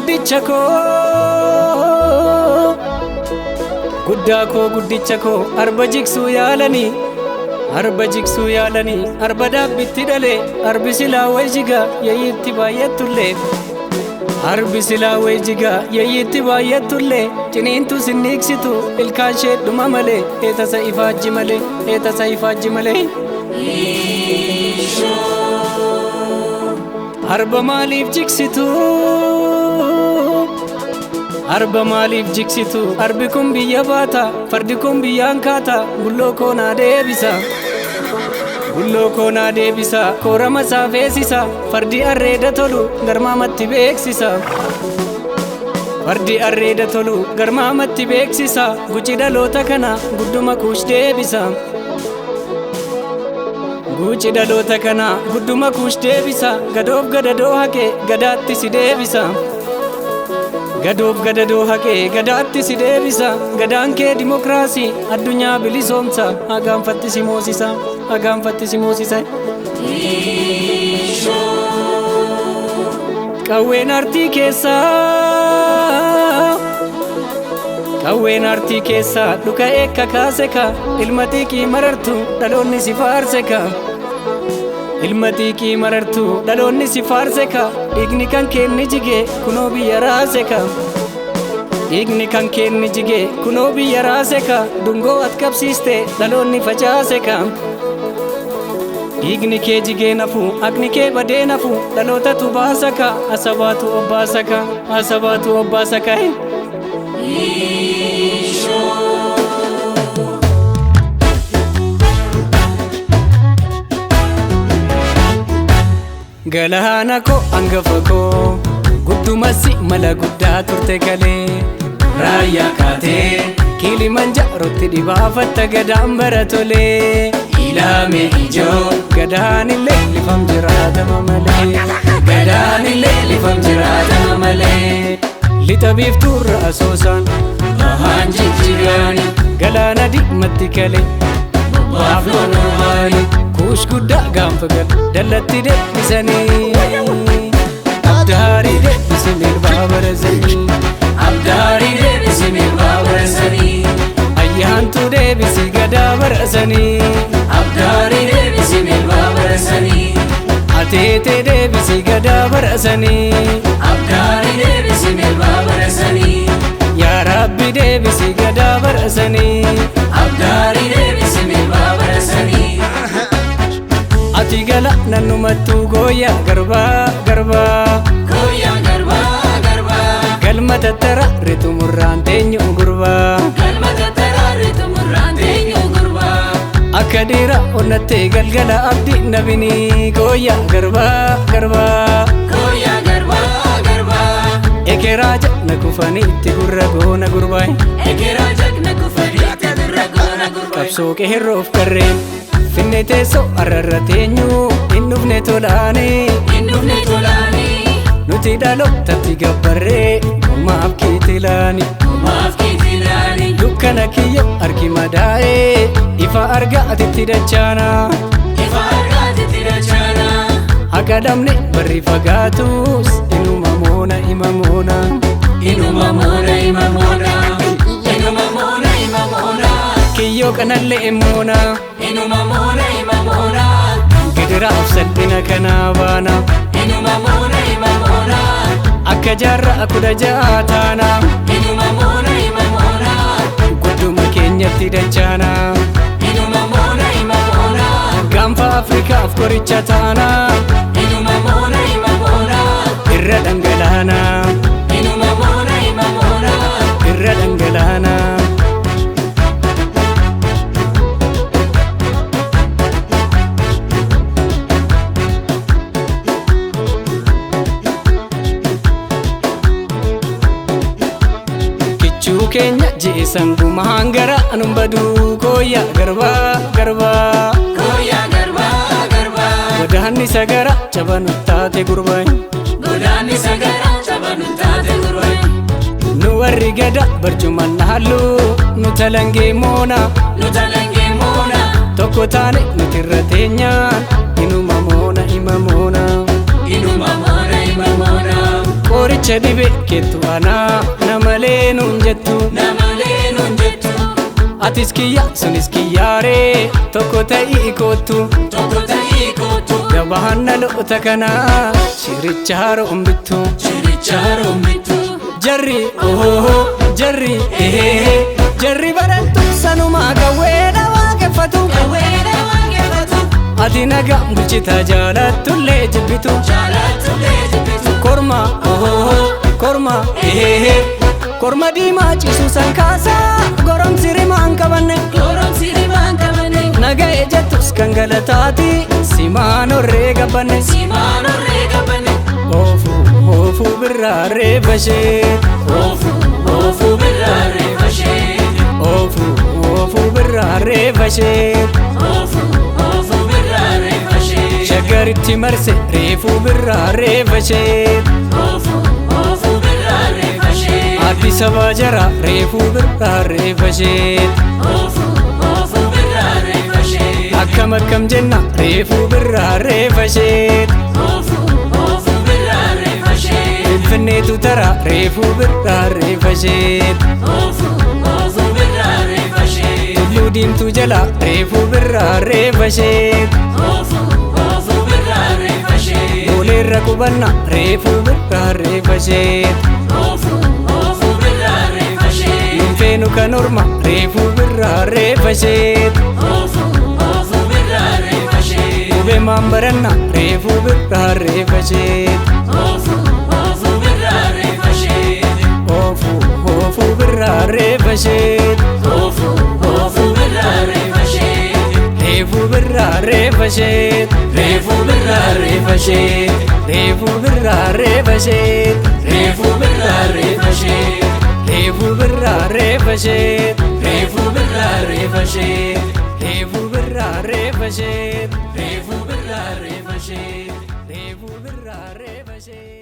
guddicha koo guddaa koo guddicha koo arba jigsuu yaalanii arba daabbitti dhalee arbi silaa way jigaa yayyitti baay'attullee arbi silaa way jigaa yayyitti baay'attullee ciniintu sinniiksitu ilkaan sheedhuma malee eetasa ifaajji malee arba maaliif jiksitu arbi kun biyya baata fardi kun biyyaan kaata gulloo koo naa deebisa koorama isaa feesisa fardi arreeda tolu garmaamatti beeksisa guci dhaloota kana gudduma kuush deebisa gadoof gadadoo haqee gadaatti si deebisa gadaan kee dimokiraasii addunyaa bilisoomsa hagaanfatti si moosisa qawween artii keessaa dhuka eekka kaase ka ilma xiiqii marartu dhaloonni si faarse ka dhiigni kan keenni jige kunoo biyya raase ka dungoo at qabsiiste dhaloonni facaase ka dhiigni kee jigee nafu akni kee badee nafu dhalootatu baasa ka asabaatu obbaasa ka galaana koo hangafa koo guddumasi mala guddaa turte galee raayyaa kaatee Kilimanjaarotti dhibaafatta gadaan baratolee ilaame ijoo gadaanillee lifam jiraatama malee lixa biiftuurra asoosaan bahaan jijjigaani galaana diimatti kalee bobbaaf loonoomaani kuush guddaa gaanfa gal dallatti deebisanii abdaarii deebisi milbaa barasanii ayyaantu deebisi gadaa barasanii abdaarii deebisi milbaa barasanii ateetee deebisi gadaa barasanii abdaarii deebisi milbaa barasanii yaa rabbi deebisi gadaa barasanii abdaarii deebisi milbaa barasanii ati gala nannumattuu gooyaa garbaa galma tattara ritumurraan teenyu gurbaa akka dhiira onnattee galgala abdii nabinii gooyaa garbaa ekeraa jaqna kufaniitti gurra goona gurbaa qabsoo qeerroof qarreen finne teessoo arrarra teenyu hin dhufne tolaanii nuti dhalootatti gabbarree uumaaf kiitilaani dukkana kiyyo arki madaa'ee ifa argaatitti dachaana akka dhabne barri fagaatus inuma moona kiyyoo kanallee moona gidiraaf salphina kanaa baana akka jaarraa 16 taana gudduma keenyatti dachaana gaanfa Afrikaaf qoricha taana irra dhangalaana kichuu keenya jeesan gumaan gara anum baduu gooyaa garbaa godaanni sagara cabanu taate gurbaan nu warri gada barcuman halluu nu talangee moona tokko taane nutirra teenyaan inuma moona qoricha dhibe kettu anaa namalee nuun jettu namalee nuun jettu atis kiyya sunis kiyyaaree tokko ta'ii kootu gabahanna lo'ota kanaa shiricha haroombitu jarri ohoho jarri ehehe jarri barantu sanumaa gawweedha waaqeffatu ati naga bulchita jaalattullee jibbitu korma ohoho korma ehehe korma diimaa ciisu san kaasaa goromsi rimaan qabanne naga ejattus kan galataati simaan horree gabbanne oofu birraaree bashee oofu birraaree bashee oofu birraaree bashee oofu birraaree bashee shaggaritti marse reefuu birraaree bashee oofu birraaree bashee addis abaa jara reefuu birraaree bashee oofu birraaree bashee akkam akkam jenna reefuu birraaree bashee oofu birraaree bashee finfinneetu tara reefuu birraaree bashee oofu birraaree bashee tulluu diimtuu jala reefuu birraaree bashee oofu birraaree bashee booleerra qubanna reefuu birraaree bashee oofu birraaree bashee feenu kan orma reefuu birraaree bashee oofu birraaree bashee qubee maan baranna reefuu birraaree bashee oofu birraaree bashee oofu birraaree bashee oofu birraaree bashee reefuu birraaree bashee reefuu birraaree bashee reefuu birraaree bashee reefuu birraaree bashee reefuu birraaree bashee reefuu birraaree bashee reefuu birraaree bashee reefuu birraaree bashee reefuu birraaree bashee.